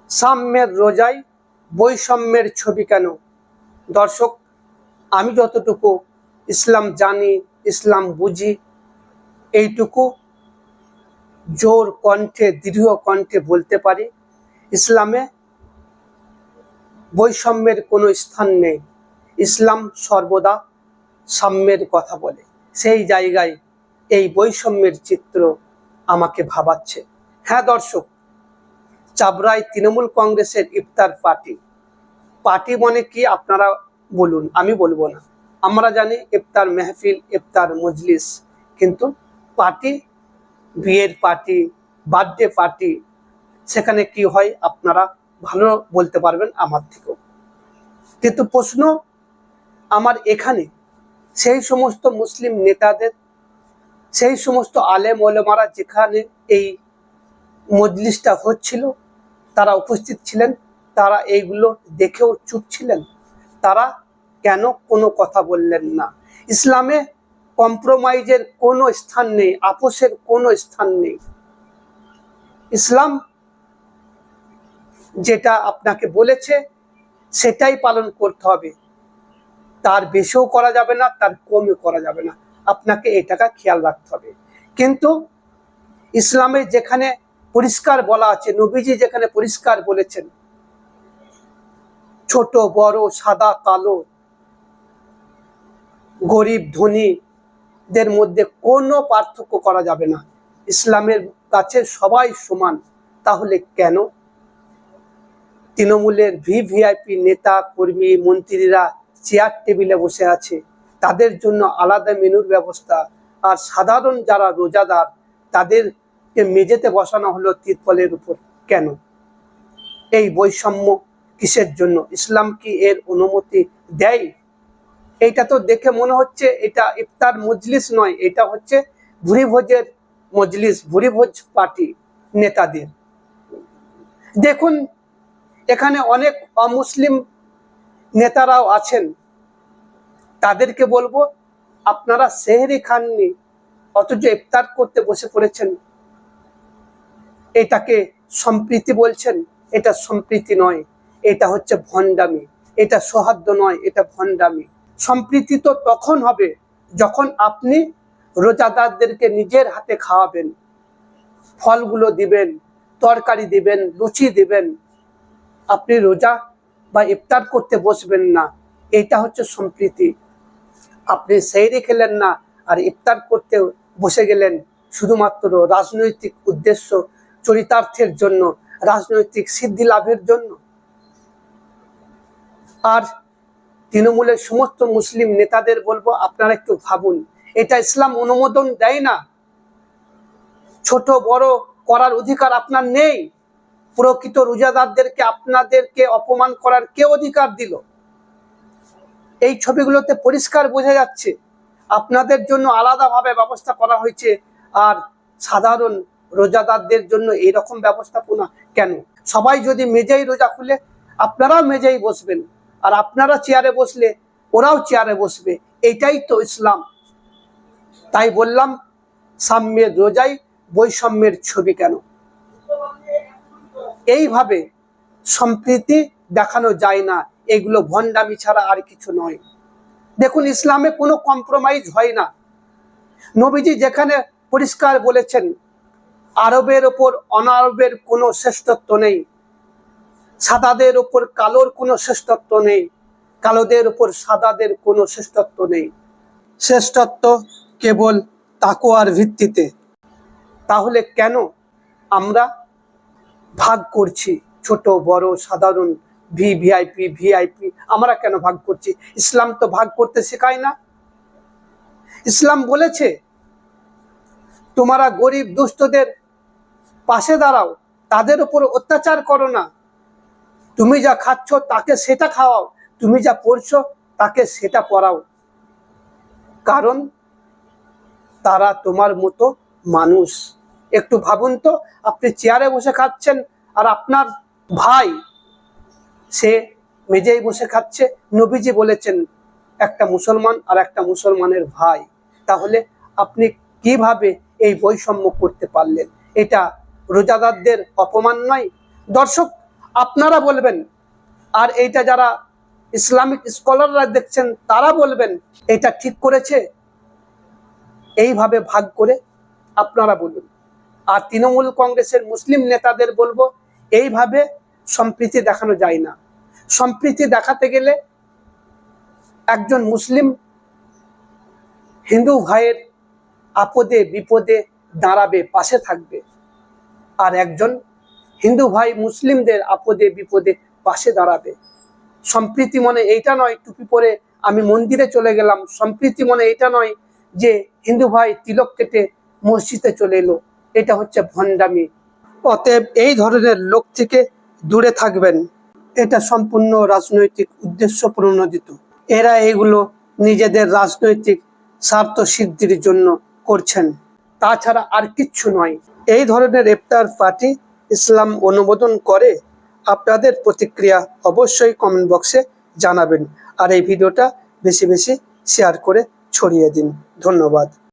সাম্যের রোজায় বৈষম্যের ছবি কেন? দর্শক, আমি যতটুকু ইসলাম জানি, ইসলাম বুঝি, এইটুকু জোর কণ্ঠে, দৃঢ় কণ্ঠে বলতে পারি, ইসলামে বৈষম্যের কোনো স্থান নেই। ইসলাম সর্বদা সাম্যের কথা বলে। সেই জায়গায় এই বৈষম্যের চিত্র আমাকে ভাবাচ্ছে। হ্যাঁ দর্শক, চাবড়ায় তৃণমূল কংগ্রেসের ইফতার পার্টি মানে কি আপনারা বলুন, আমি বলবো না। আমরা জানি ইফতার মেহফিল, ইফতার মজলিস, কিন্তু পার্টি, বিয়ের পার্টি, বার্থডে পার্টি, সেখানে কি হয় আপনারা ভালো বলতে পারবেন আমার থেকেও। কিন্তু প্রশ্ন আমার এখানে, সেই সমস্ত মুসলিম নেতাদের, সেই সমস্ত আলেম ওলেমারা যেখানে এই মজলিসটা হচ্ছিল তারা উপস্থিত ছিলেন, তারা এইগুলো দেখেও চুপ ছিলেন। তারা কেন কোনো কথা বললেন না? ইসলামে কম্প্রোমাইজের কোনো স্থান নেই, আপোষের কোনো স্থান নেই। ইসলাম যেটা আপনাকে বলেছে সেটাই পালন করতে হবে, তার বেশিও করা যাবে না, তার কমও করা যাবে না। আপনাকে এটাকে খেয়াল রাখতে হবে। কিন্তু ইসলামে যেখানে পরিষ্কার বলা আছে, নবীজি যেখানে পরিষ্কার বলেছেন, ছোট বড়, সাদা কালো, গরিব ধনীদের মধ্যে কোনো পার্থক্য করা যাবে না। ইসলামের কাছে সবাই সমান। তাহলে কেন তৃণমূলের ভিভিআইপি নেতা কর্মী মন্ত্রীরা চেয়ার টেবিলে বসে আছে, তাদের জন্য আলাদা মেনুর ব্যবস্থা, আর সাধারণ যারা রোজাদার তাদেরকে মেঝেতে বসানো হলো তিরপলের উপর? কেন এই বৈষম্য? কিসের জন্য? ইসলাম কি এর অনুমতি দেয়? এইটা তো দেখে মনে হচ্ছে এটা ইফতার মজলিস নয়, এটা হচ্ছে ভুরিভোজের মজলিস, ভুরিভোজ পার্টি নেতাদের। দেখুন, এখানে অনেক অমুসলিম নেতারাও আছেন, তাদেরকে বলবো, আপনারা সেহরি খাননি অথচ ইফতার করতে বসে পড়েছেন, এটাকে সম্প্রীতি বলছেন? এটা সম্প্রীতি নয়, এটা হচ্ছে ভণ্ডামি। এটা সৌহার্দ্য নয়, এটা ভণ্ডামি। সম্প্রীতি তো তখন হবে যখন আপনি রোজাদারদেরকে নিজের হাতে খাওয়াবেন, ফলগুলো দিবেন, তরকারি দিবেন, লুচি দিবেন। আপনি রোজা বা ইফতার করতে বসবেন না, এটা হচ্ছে সম্প্রীতি। আপনি সেহরি খেলেন না আর ইফতার করতে বসে গেলেন শুধুমাত্র রাজনৈতিক উদ্দেশ্য চরিতার্থের জন্য, রাজনৈতিক সিদ্ধি লাভের জন্য। আর তৃণমূলের সমস্ত মুসলিম নেতাদের বলবো, আপনারা একটু ভাবুন, এটা ইসলাম অনুমোদন দেয় না। ছোট বড় করার অধিকার আপনার নেই। প্রকৃত রোজাদারদেরকে আপনাদেরকে অপমান করার কে অধিকার দিল? এই ছবিগুলোতে পরিষ্কার বোঝা যাচ্ছে আপনাদের জন্য আলাদাভাবে ব্যবস্থা করা হয়েছে, আর সাধারণ রোজাদারদের জন্য এইরকম ব্যবস্থাপনা কেন? সবাই যদি মেঝেই রোজা খুলে, আপনারাও মেঝেই বসবেন, আর আপনারা চেয়ারে বসলে ওরাও চেয়ারে বসবে। এইটাই তো ইসলাম। তাই বললাম, সাম্যের রোজায় বৈষম্যের ছবি কেন? এইভাবে সম্প্রীতি দেখানো যায় না, এগুলো ভণ্ডামি ছাড়া আর কিছু নয়। দেখুন, ইসলামে কোনো কম্প্রোমাইজ হয় না। নবীজি যেখানে পরিষ্কার বলেছেন, আরবের ওপর অনারবের কোনো শ্রেষ্ঠত্ব নেই, সাদাদের ওপর কালোর কোনো শ্রেষ্ঠত্ব নেই, কালোদের ওপর সাদাদের কোনো শ্রেষ্ঠত্ব নেই। শ্রেষ্ঠত্ব কেবল তাকওয়ার ভিত্তিতে। তাহলে কেন আমরা ভাগ করছি? ছোট বড়, সাধারণ, ভিআইপি, আমরা কেন ভাগ করছি? ইসলাম তো ভাগ করতে শেখায় না। ইসলাম বলেছে, তোমরা গরিব দুস্থদের পাশে দাঁড়াও, তাদের উপর অত্যাচার করো না। তুমি যা খাচ্ছ তাকে সেটা খাওয়াও, তুমি যা পড়ছো তাকে সেটা পড়াও, কারণ তারা তোমার মতো মানুষ। একটু ভাবুন তো, আপনি চেয়ারে বসে খাচ্ছেন আর আপনার ভাই সে মেঝেই বসে খাচ্ছে। নবীজি বলেছেন একটা মুসলমান আর একটা মুসলমানের ভাই। তাহলে আপনি কিভাবে এই বৈষম্য করতে পারলেন? এটা রোজাদারদের অপমান নয়? দর্শক, আপনারা বলবেন, আর এইটা যারা ইসলামিক স্কলাররা দেখছেন তারা বলবেন এটা ঠিক করেছে। এইভাবে ভাগ করে আপনারা বলুন। আর তৃণমূল কংগ্রেসের মুসলিম নেতাদের বলবো, এইভাবে সম্প্রীতি দেখানো যায় না। সম্প্রীতি দেখাতে গেলে একজন মুসলিম হিন্দু ভাইয়ের আপদে বিপদে দাঁড়াবে, পাশে থাকবে, আর একজন হিন্দু ভাই মুসলিমদের আপদে বিপদে পাশে দাঁড়াবে। সম্প্রীতি মনে এইটা নয় টুপি পরে আমি মন্দিরে চলে গেলাম। সম্প্রীতি মনে এটা নয় যে হিন্দু ভাই তিলক কেটে মসজিদে চলে এলো। এটা হচ্ছে ভণ্ডামি। অতএব এই ধরনের লোক থেকে দূরে থাকবেন। এটা সম্পূর্ণ রাজনৈতিক উদ্দেশ্য প্রণোদিত। এরা এগুলো নিজেদের রাজনৈতিক স্বার্থ সিদ্ধির জন্য করছেন, তাছাড়া আর কিচ্ছু নয়। এই ধরনের ইফতার পার্টি ইসলাম অনুমোদন করে? আপনাদের প্রতিক্রিয়া অবশ্যই কমেন্ট বক্সে জানাবেন। আর এই ভিডিওটা বেশি বেশি শেয়ার করে ছড়িয়ে দিন। ধন্যবাদ।